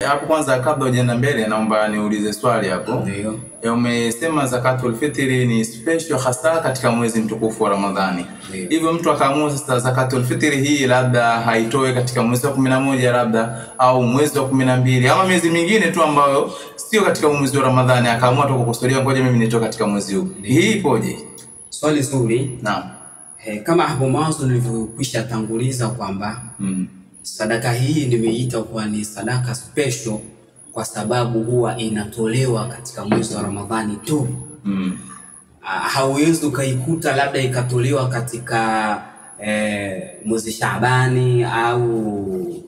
Hapo kwanza kabla hujaenda mbele naomba niulize swali hapo. Ndio. Umesema zakatul fitri ni special hasa katika mwezi mtukufu wa Ramadhani. Hivyo mtu akaamua sasa zakatul fitri hii labda haitoe katika mwezi wa 11 labda au mwezi wa 12 ama miezi mingine tu ambayo sio katika mwezi wa Ramadhani, akaamua tu kukusudia ngoja mimi nitoe katika mwezi huu. Hii ipoje? Swali zuri. Naam. Kama hapo mwanzo nilivyokwisha tanguliza kwamba sadaka hii nimeita kuwa ni sadaka special kwa sababu huwa inatolewa katika mwezi wa Ramadhani tu. Hauwezi ukaikuta labda ikatolewa katika mwezi Shaabani au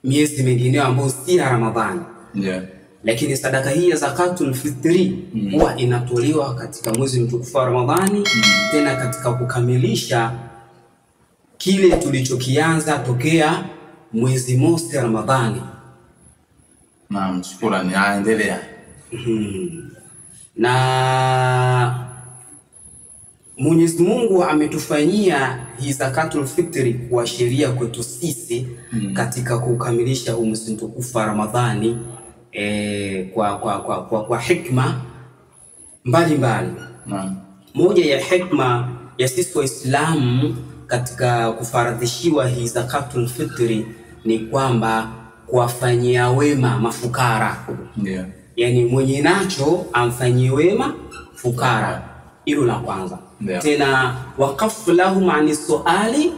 miezi mingine ambayo si ya Ramadhani. Yeah. Lakini sadaka hii ya zakatul fitri huwa inatolewa katika mwezi mtukufu wa Ramadhani, tena katika kukamilisha kile tulichokianza tokea mwezi mosi Ramadhani. Naam, shukrani. Endelea. Na Mwenyezi Mungu ametufanyia hii zakatul fitri kuashiria kwetu sisi katika kukamilisha mwezi mtukufu wa Ramadhani kwa hikma mbalimbali. Moja ya hikma ya sisi Waislamu katika kufaradhishiwa hii zakatul fitri ni kwamba kuwafanyia wema mafukara. Yeah. Yani mwenye nacho amfanyie wema fukara. Hilo la kwanza. Yeah. Tena waqaf lahum ani suali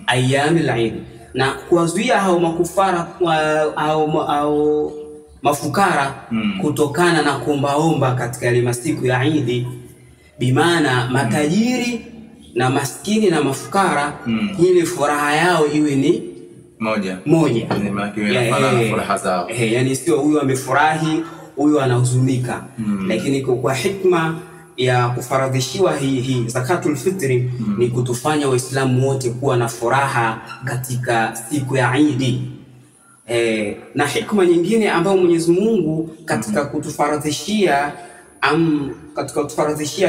ayyamil eid, na kuwazuia hao makufara au mafukara kutokana na kuombaomba katika ile masiku ya Eid. Bimaana matajiri na maskini na mafukara ile furaha yao iwe ni moja. Ni maana furaha zao. Yani sio huyu amefurahi huyu anahuzunika. Lakini kwa hikma ya kufaradhishiwa hii zakatul fitri ni kutufanya Waislamu wote kuwa na furaha katika siku ya Eid. Na hikma nyingine ambayo Mwenyezi Mungu katika kutufaradhishia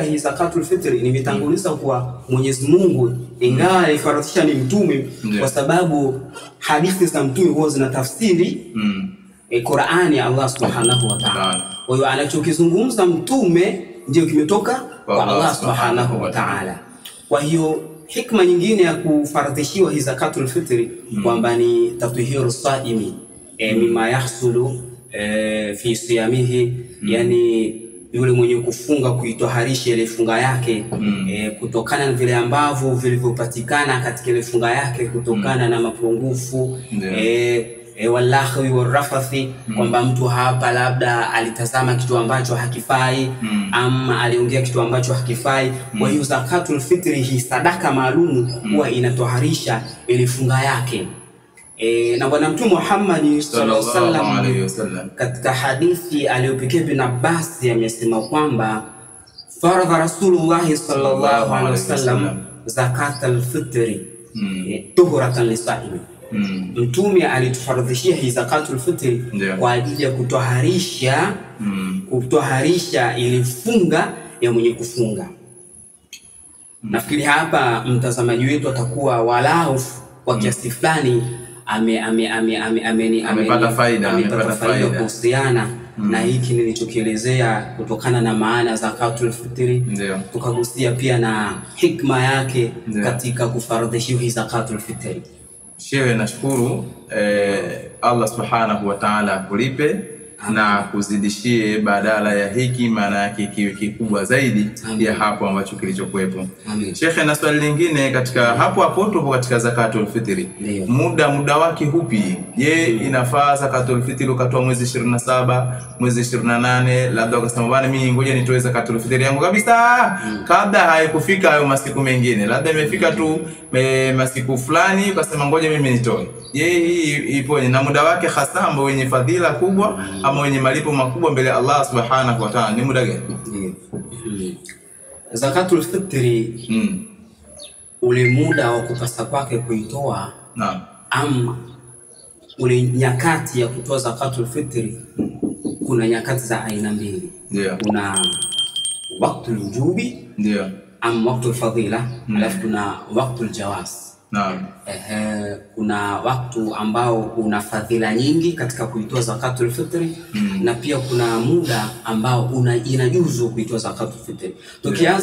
hii zakatul fitri nimetanguliza kwa Mwenyezi Mungu ingawa alifaradhisha ni mtume, kwa sababu hadithi za mtume huwa zinatafsiri Qur'ani ya Allah Subhanahu wa Ta'ala. Kwa hiyo anachokizungumza mtume ndio kimetoka kwa Allah Subhanahu wa Ta'ala. Kwa hiyo hikma nyingine ya kufaradhishiwa hii zakatul fitri kwamba ni tathiru saimi mima yahsulu fi siyamihi, yani yule mwenye kufunga kuitoharisha ile funga yake kutokana na vile ambavyo vilivyopatikana katika ile funga yake kutokana na mapungufu wallahi warafathi, kwamba mtu hapa labda alitazama kitu ambacho hakifai ama aliongea kitu ambacho hakifai. Kwa hiyo zakatul fitri hii sadaka maalum huwa inatoharisha ile funga yake. Na Bwana Mtume Muhammad sallallahu alaihi wasallam katika hadithi aliyopokea Ibn Abbas amesema kwamba faradha Rasulullah sallallahu alaihi wasallam zakatul fitri tuhuratan lisaimi. Mtume alitufaradhishia hii zakatul fitri kwa ajili ya kutoharisha ile funga ya mwenye kufunga. Nafikiri hapa mtazamaji wetu atakuwa walau kwa kiasi fulani amepata faida kuhusiana na hiki nilichokielezea kutokana na maana zakatul fitri. Tukagusia pia na hikma yake katika kufaradhishiwa hii zakatul fitri. Shehe, nashukuru Allah Subhanahu wa Ta'ala akulipe na kuzidishie badala ya hiki, maana yake kiwe kikubwa zaidi ya hapo ambacho kilichokuepo. Sheikh, na swali lingine katika hapo tupo katika zakatul fitri. Muda wake hupi? Je, inafaa zakatul fitri ukatoa mwezi 27, mwezi 28, labda ukasema bwana mimi ngoja nitoe zakatul fitri yangu kabisa kabla haikufika hayo masiku mengine, labda imefika tu masiku fulani ukasema ngoja mimi nitoe. Je, hii ipoje? Na muda wake hasa ambao wenye fadhila kubwa ama wenye malipo makubwa mbele Allah Subhanahu wa Ta'ala ni muda gani? Zakatul fitri ule muda wa kupasa kwake kuitoa ule nyakati ya kutoa zakatul fitri, kuna nyakati za aina mbili. Kuna wakati wujubi wakati fadhila, alafu kuna wakati jawaz. Naam. Kuna wakati ambao una fadhila nyingi katika kuitoa zakatul fitri, na pia kuna muda ambao inajuzu kuitoa zakatul fitri. Tukianza